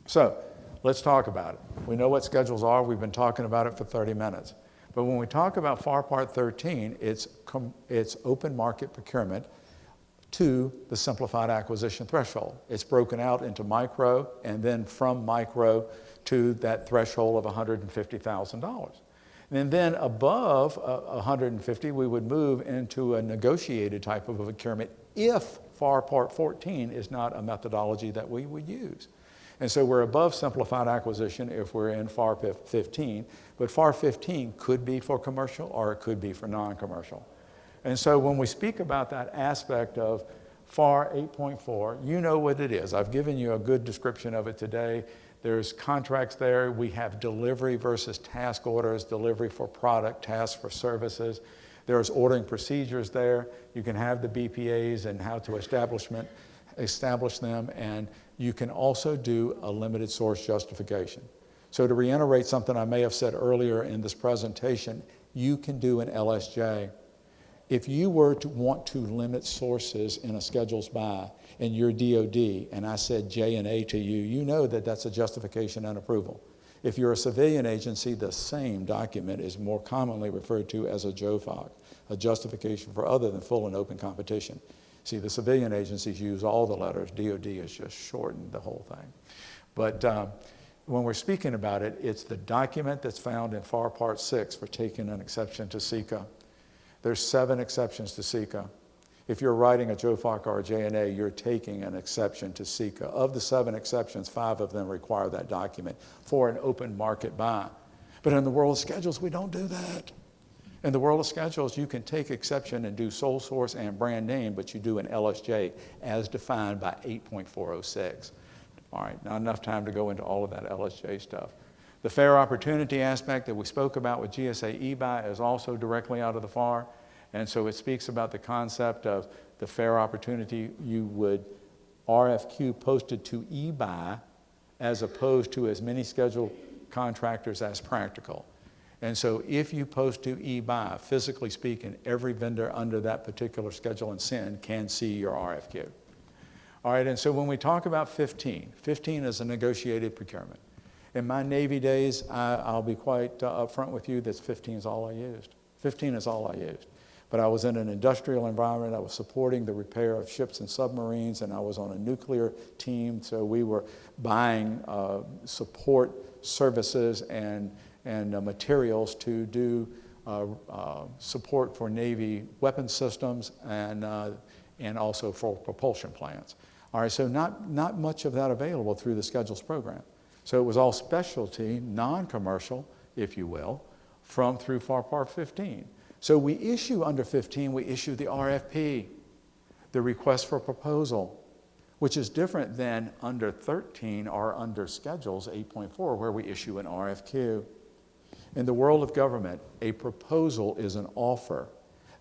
Speaker 1: So let's talk about it. We know what schedules are. We've been talking about it for 30 minutes. But when we talk about FAR Part 13, it's open market procurement to the simplified acquisition threshold. It's broken out into micro, and then from micro to that threshold of $150,000. And then above 150, we would move into a negotiated type of a procurement if FAR Part 14 is not a methodology that we would use. And so we're above simplified acquisition if we're in FAR 15, but FAR 15 could be for commercial or it could be for non-commercial. And so when we speak about that aspect of FAR 8.4, you know what it is. I've given you a good description of it today. There's contracts there. We have delivery versus task orders, delivery for product, task for services. There's ordering procedures there. You can have the BPAs and how to establish them, and you can also do a limited source justification. So to reiterate something I may have said earlier in this presentation, you can do an LSJ. If you were to want to limit sources in a schedules buy and you're DOD and I said J and A to you, you know that that's a justification and approval. If you're a civilian agency, the same document is more commonly referred to as a JOFOC, a justification for other than full and open competition. See, the civilian agencies use all the letters. DOD has just shortened the whole thing. But when we're speaking about it, it's the document that's found in FAR Part 6 for taking an exception to SECA. There's 7 exceptions to SECA. If you're writing a JOFOC or a JNA, you're taking an exception to SECA. Of the 7 exceptions, 5 of them require that document for an open market buy. But in the world of schedules, we don't do that. In the world of schedules, you can take exception and do sole source and brand name, but you do an LSJ as defined by 8.406. All right, not enough time to go into all of that LSJ stuff. The fair opportunity aspect that we spoke about with GSA e-buy is also directly out of the FAR. And so it speaks about the concept of the fair opportunity. You would RFQ posted to e-buy as opposed to as many scheduled contractors as practical. And so if you post to e-buy, physically speaking, every vendor under that particular schedule and SIN can see your RFQ. All right, and so when we talk about 15 is a negotiated procurement. In my Navy days, I'll be quite upfront with you that 15 is all I used. 15 is all I used. But I was in an industrial environment. I was supporting the repair of ships and submarines, and I was on a nuclear team. So we were buying support services and materials to do support for Navy weapons systems and also for propulsion plants. All right, so not much of that available through the schedules program. So it was all specialty, non-commercial, if you will, through FAR Part 15. So we issue under 15, we issue the RFP, the request for proposal, which is different than under 13 or under schedules 8.4, where we issue an RFQ. In the world of government, a proposal is an offer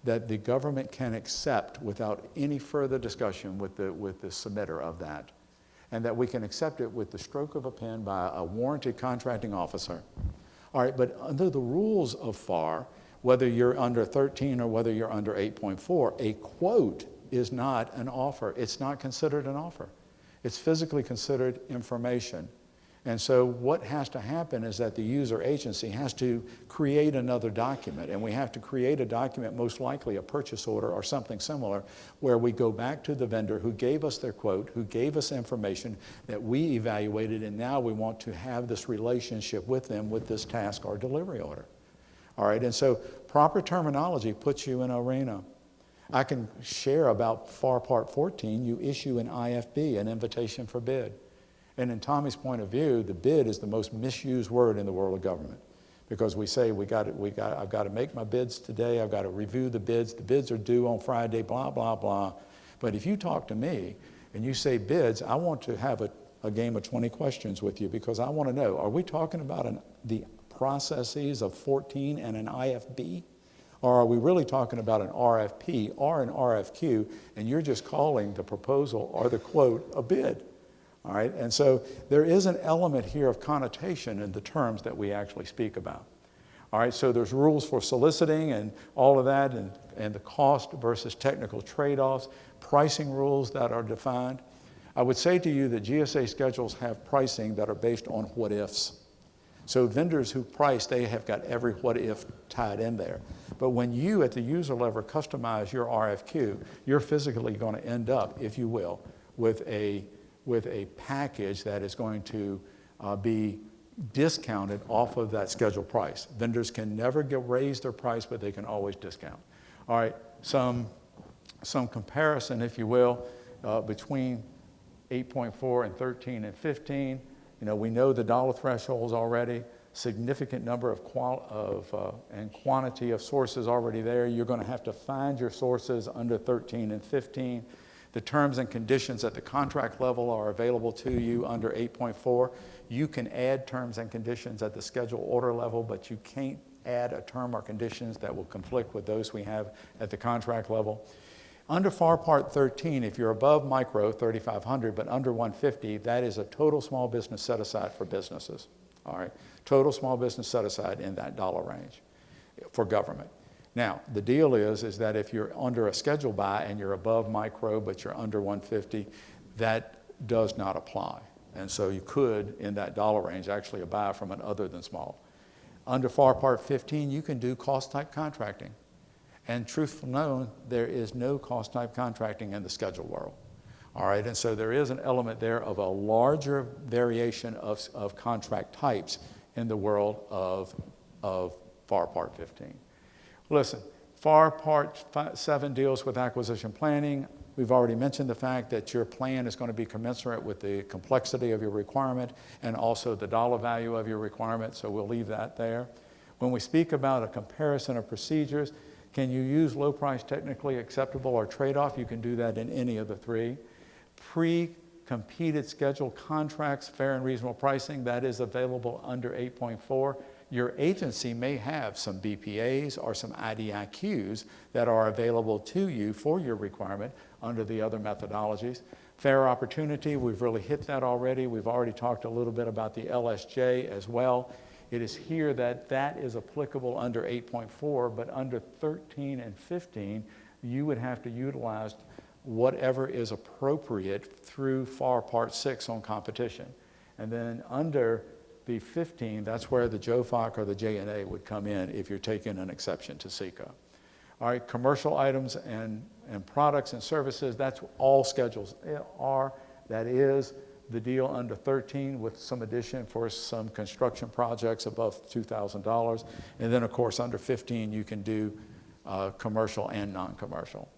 Speaker 1: that the government can accept without any further discussion with the submitter of that, and that we can accept it with the stroke of a pen by a warranted contracting officer. All right, but under the rules of FAR, whether you're under 13 or whether you're under 8.4, a quote is not an offer. It's not considered an offer. It's physically considered information. And so what has to happen is that the user agency has to create another document, and we have to create a document, most likely a purchase order or something similar, where we go back to the vendor who gave us their quote, who gave us information that we evaluated, and now we want to have this relationship with them with this task or delivery order. All right, and so proper terminology puts you in an arena. I can share about FAR Part 14. You issue an IFB, an invitation for bid. And in Tommy's point of view, the bid is the most misused word in the world of government, because we say I've got to make my bids today. I've got to review the bids. The bids are due on Friday, blah, blah, blah. But if you talk to me and you say bids, I want to have a game of 20 questions with you, because I want to know, are we talking about the processes of 14 and an IFB? Or are we really talking about an RFP or an RFQ, and you're just calling the proposal or the quote a bid? All right, and so there is an element here of connotation in the terms that we actually speak about. All right, so there's rules for soliciting and all of that, and the cost versus technical trade-offs, pricing rules that are defined. I would say to you that GSA schedules have pricing that are based on what-ifs. So vendors who price, they have got every what-if tied in there. But when you, at the user level, customize your RFQ, you're physically going to end up, if you will, with a package that is going to be discounted off of that scheduled price. Vendors can never raise their price, but they can always discount. All right, some comparison, if you will, between 8.4 and 13 and 15. You know, we know the dollar thresholds already, significant number and quantity of sources already there. You're going to have to find your sources under 13 and 15. The terms and conditions at the contract level are available to you under 8.4. You can add terms and conditions at the schedule order level, but you can't add a term or conditions that will conflict with those we have at the contract level. Under FAR Part 13, if you're above micro, 3,500, but under 150, that is a total small business set aside for businesses. All right, total small business set aside in that dollar range for government. Now, the deal is that if you're under a schedule buy and you're above micro, but you're under 150, that does not apply. And so you could, in that dollar range, actually buy from an other than small. Under FAR Part 15, you can do cost type contracting. And truthful known, there is no cost type contracting in the schedule world. All right, and so there is an element there of a larger variation of contract types in the world of FAR Part 15. Listen, FAR Part 7 deals with acquisition planning. We've already mentioned the fact that your plan is going to be commensurate with the complexity of your requirement and also the dollar value of your requirement, so we'll leave that there. When we speak about a comparison of procedures, can you use low price technically acceptable or trade-off? You can do that in any of the three. Pre-competed schedule contracts, fair and reasonable pricing, that is available under 8.4. Your agency may have some BPAs or some IDIQs that are available to you for your requirement under the other methodologies. Fair opportunity, we've really hit that already. We've already talked a little bit about the LSJ as well. It is here that is applicable under 8.4, but under 13 and 15, you would have to utilize whatever is appropriate through FAR Part 6 on competition. And then under the 15, that's where the JOFOC or the JNA would come in if you're taking an exception to SECA. All right, commercial items and products and services, that's all schedules are. That is the deal under 13 with some addition for some construction projects above $2,000. And then, of course, under 15, you can do commercial and non-commercial.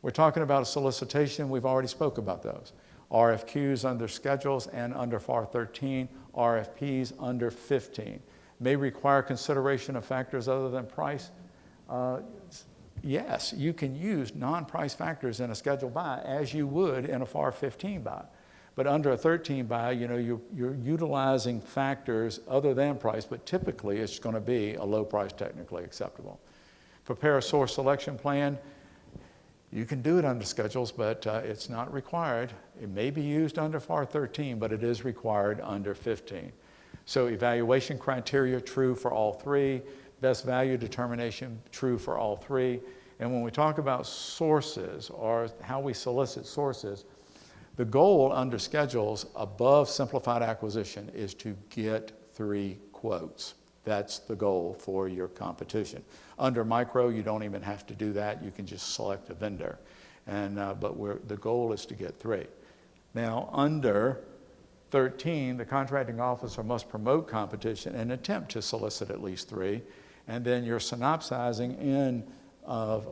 Speaker 1: We're talking about a solicitation. We've already spoke about those. RFQs under schedules and under FAR 13, RFPs under 15. May require consideration of factors other than price. Yes, you can use non-price factors in a schedule buy as you would in a FAR 15 buy. But under a 13 buy, you know, you're utilizing factors other than price, but typically it's going to be a low price technically acceptable. Prepare a source selection plan. You can do it under schedules, but it's not required. It may be used under FAR 13, but it is required under 15. So evaluation criteria, true for all three. Best value determination, true for all three. And when we talk about sources or how we solicit sources, the goal under schedules above simplified acquisition is to get 3 quotes. That's the goal for your competition. Under micro, you don't even have to do that. You can just select a vendor. But the goal is to get 3. Now, under 13, the contracting officer must promote competition and attempt to solicit at least 3. And then you're synopsizing in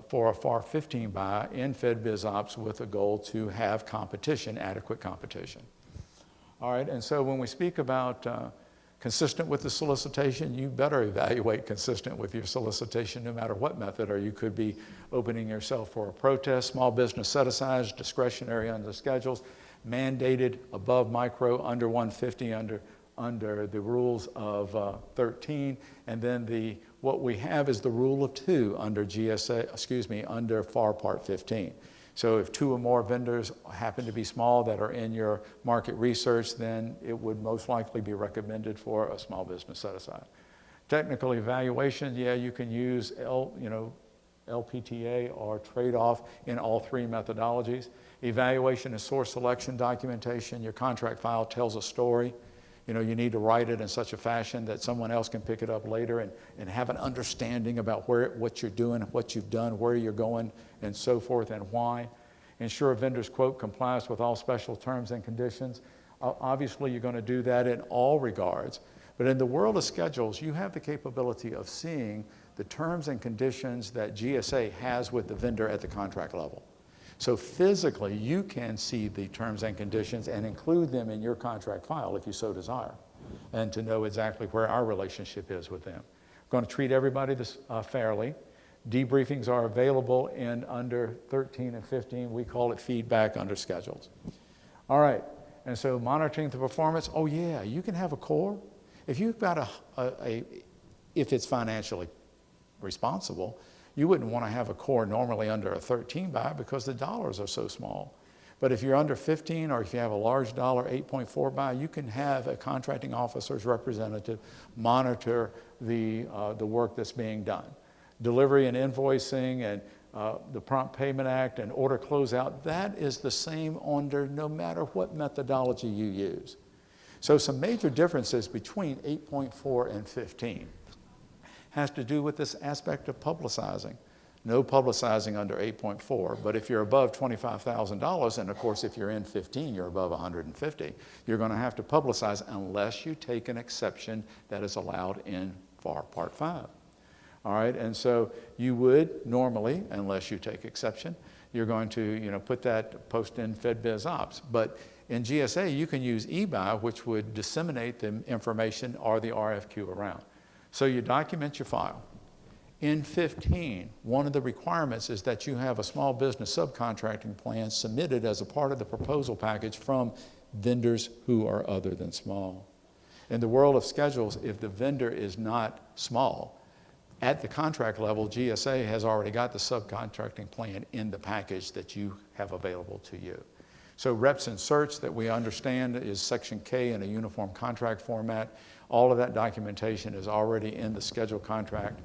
Speaker 1: for a FAR 15 buy in FedBiz Ops with a goal to have competition, adequate competition. All right, and so when we speak about consistent with the solicitation, you better evaluate consistent with your solicitation no matter what method, or you could be opening yourself for a protest. Small business set-asides, discretionary under schedules, mandated above micro, under 150 under the rules of 13, and then what we have is the rule of 2 under under FAR Part 15. So if 2 or more vendors happen to be small that are in your market research, then it would most likely be recommended for a small business set-aside. Technical evaluation, yeah, you can use LPTA or trade-off in all 3 methodologies. Evaluation is source selection documentation. Your contract file tells a story. You need to write it in such a fashion that someone else can pick it up later and have an understanding about what you're doing, what you've done, where you're going, and so forth, and why. Ensure a vendor's quote complies with all special terms and conditions. Obviously, you're going to do that in all regards. But in the world of schedules, you have the capability of seeing the terms and conditions that GSA has with the vendor at the contract level. So physically, you can see the terms and conditions and include them in your contract file if you so desire, and to know exactly where our relationship is with them. We're going to treat everybody fairly. Debriefings are available in under 13 and 15. We call it feedback under schedules. All right, and so monitoring the performance, oh yeah, you can have a core. If you've got if it's financially responsible, you wouldn't want to have a core normally under a 13 buy because the dollars are so small. But if you're under 15 or if you have a large dollar 8.4 buy, you can have a contracting officer's representative monitor the work that's being done. Delivery and invoicing and the Prompt Payment Act and order closeout, that is the same under no matter what methodology you use. So some major differences between 8.4 and 15 has to do with this aspect of publicizing. No publicizing under 8.4, but if you're above $25,000, and of course if you're in 15, you're above 150, you're going to have to publicize unless you take an exception that is allowed in FAR Part 5. All right, and so you would normally, unless you take exception, you're going to put that post in FedBiz Ops. But in GSA, you can use eBuy, which would disseminate the information or the RFQ around. So you document your file. In 15, one of the requirements is that you have a small business subcontracting plan submitted as a part of the proposal package from vendors who are other than small. In the world of schedules, if the vendor is not small, at the contract level, GSA has already got the subcontracting plan in the package that you have available to you. So reps and certs that we understand is Section K in a uniform contract format. All of that documentation is already in the schedule contract.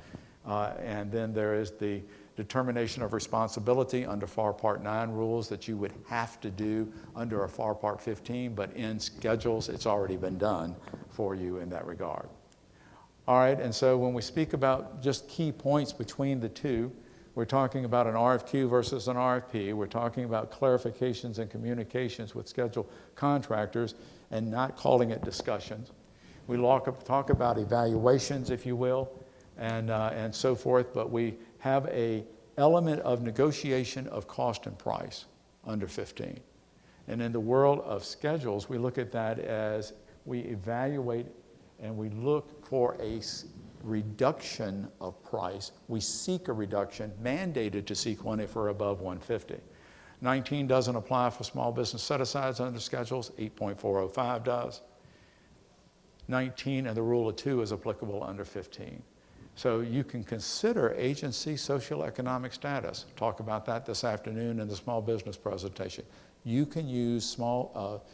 Speaker 1: And then there is the determination of responsibility under FAR Part 9 rules that you would have to do under a FAR Part 15, but in schedules, it's already been done for you in that regard. All right, and so when we speak about just key points between the two, we're talking about an RFQ versus an RFP. We're talking about clarifications and communications with schedule contractors and not calling it discussions. We talk about evaluations, if you will, and so forth, but we have an element of negotiation of cost and price under 15. And in the world of schedules, we look at that as we evaluate and we look for a reduction of price. We seek a reduction, mandated to seek one if we're above 150. 19 doesn't apply for small business set-asides under schedules, 8.405 does. 19 and the rule of 2 is applicable under 15. So you can consider agency socioeconomic status. Talk about that this afternoon in the small business presentation. You can use small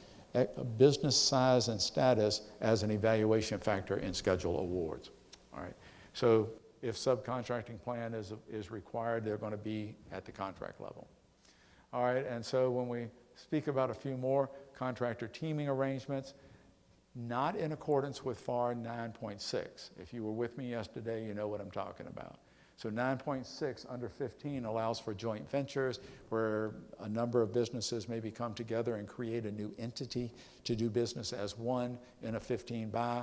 Speaker 1: business size and status as an evaluation factor in schedule awards. All right. So if subcontracting plan is required, they're going to be at the contract level. All right, and so when we speak about a few more contractor teaming arrangements, not in accordance with FAR 9.6. If you were with me yesterday, you know what I'm talking about. So 9.6 under 15 allows for joint ventures where a number of businesses maybe come together and create a new entity to do business as one in a 15 buy,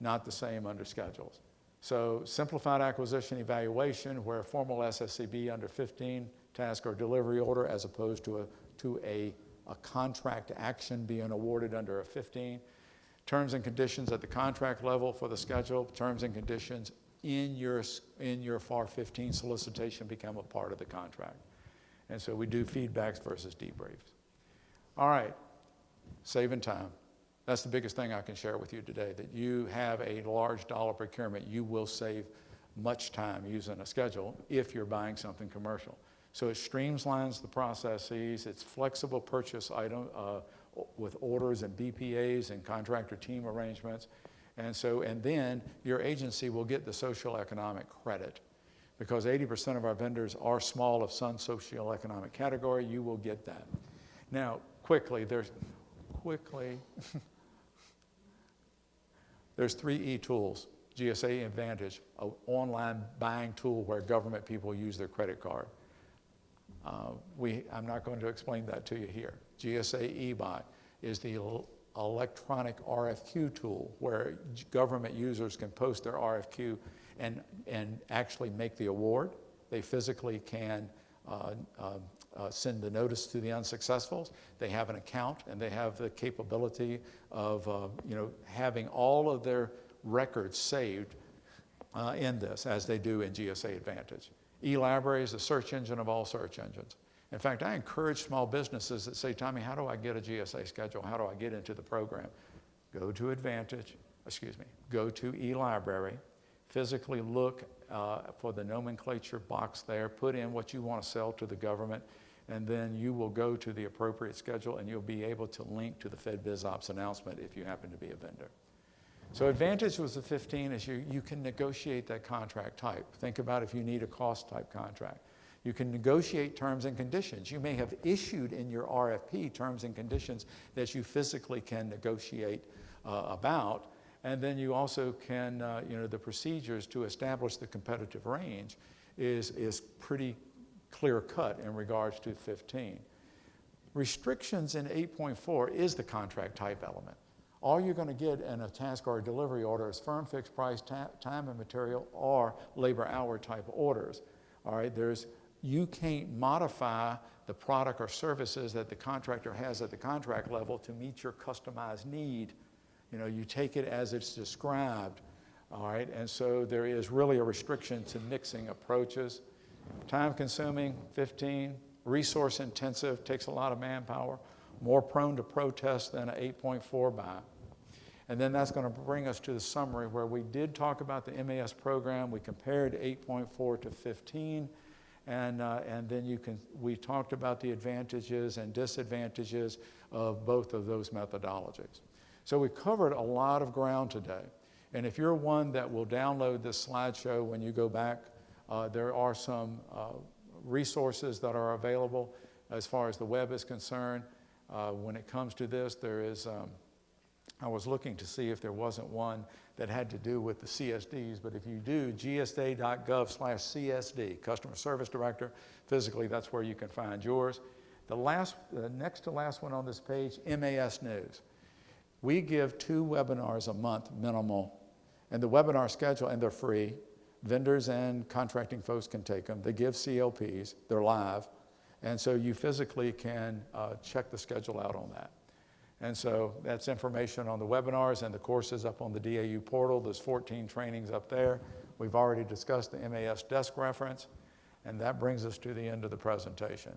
Speaker 1: not the same under schedules. So simplified acquisition evaluation, where a formal SSCB under 15 task or delivery order as opposed to a contract action being awarded under a 15. Terms and conditions at the contract level for the schedule, terms and conditions in your FAR 15 solicitation become a part of the contract. And so we do feedbacks versus debriefs. All right, saving time. That's the biggest thing I can share with you today, that you have a large dollar procurement, you will save much time using a schedule if you're buying something commercial. So it streamlines the processes, it's flexible purchase item with orders and BPAs and contractor team arrangements. And then your agency will get the social economic credit. Because 80% of our vendors are small of some socioeconomic category, you will get that. Now, there's 3 e-tools. GSA Advantage, an online buying tool where government people use their credit card. I'm not going to explain that to you here. GSA eBuy is the electronic RFQ tool where government users can post their RFQ and actually make the award. They physically can send the notice to the unsuccessfuls. They have an account and they have the capability of having all of their records saved in this, as they do in GSA Advantage. eLibrary is the search engine of all search engines. In fact, I encourage small businesses that say, Tommy, how do I get a GSA schedule? How do I get into the program? Go to go to eLibrary, physically look for the nomenclature box there, put in what you want to sell to the government, and then you will go to the appropriate schedule and you'll be able to link to the FedBizOps announcement if you happen to be a vendor. So Advantage was the 15 is you can negotiate that contract type. Think about if you need a cost type contract. You can negotiate terms and conditions. You may have issued in your RFP terms and conditions that you physically can negotiate about. And then you also can, the procedures to establish the competitive range is pretty clear cut in regards to 15. Restrictions in 8.4 is the contract type element. All you're going to get in a task or a delivery order is firm fixed price, time and material, or labor hour type orders. All right, you can't modify the product or services that the contractor has at the contract level to meet your customized need. You take it as it's described, all right? And so there is really a restriction to mixing approaches. Time consuming, 15. Resource intensive, takes a lot of manpower. More prone to protest than an 8.4 buy. And then that's going to bring us to the summary where we did talk about the MAS program. We compared 8.4 to 15. And then we talked about the advantages and disadvantages of both of those methodologies. So we covered a lot of ground today. And if you're one that will download this slideshow when you go back, there are some resources that are available as far as the web is concerned. When it comes to this, there is, I was looking to see if there wasn't one that had to do with the CSDs, but if you do, gsa.gov/CSD, Customer Service Director, physically that's where you can find yours. The next to last one on this page, MAS News. We give 2 webinars a month minimal, and the webinar schedule, and they're free. Vendors and contracting folks can take them. They give CLPs, they're live, and so you physically can check the schedule out on that. And so that's information on the webinars and the courses up on the DAU portal. There's 14 trainings up there. We've already discussed the MAS desk reference, and that brings us to the end of the presentation.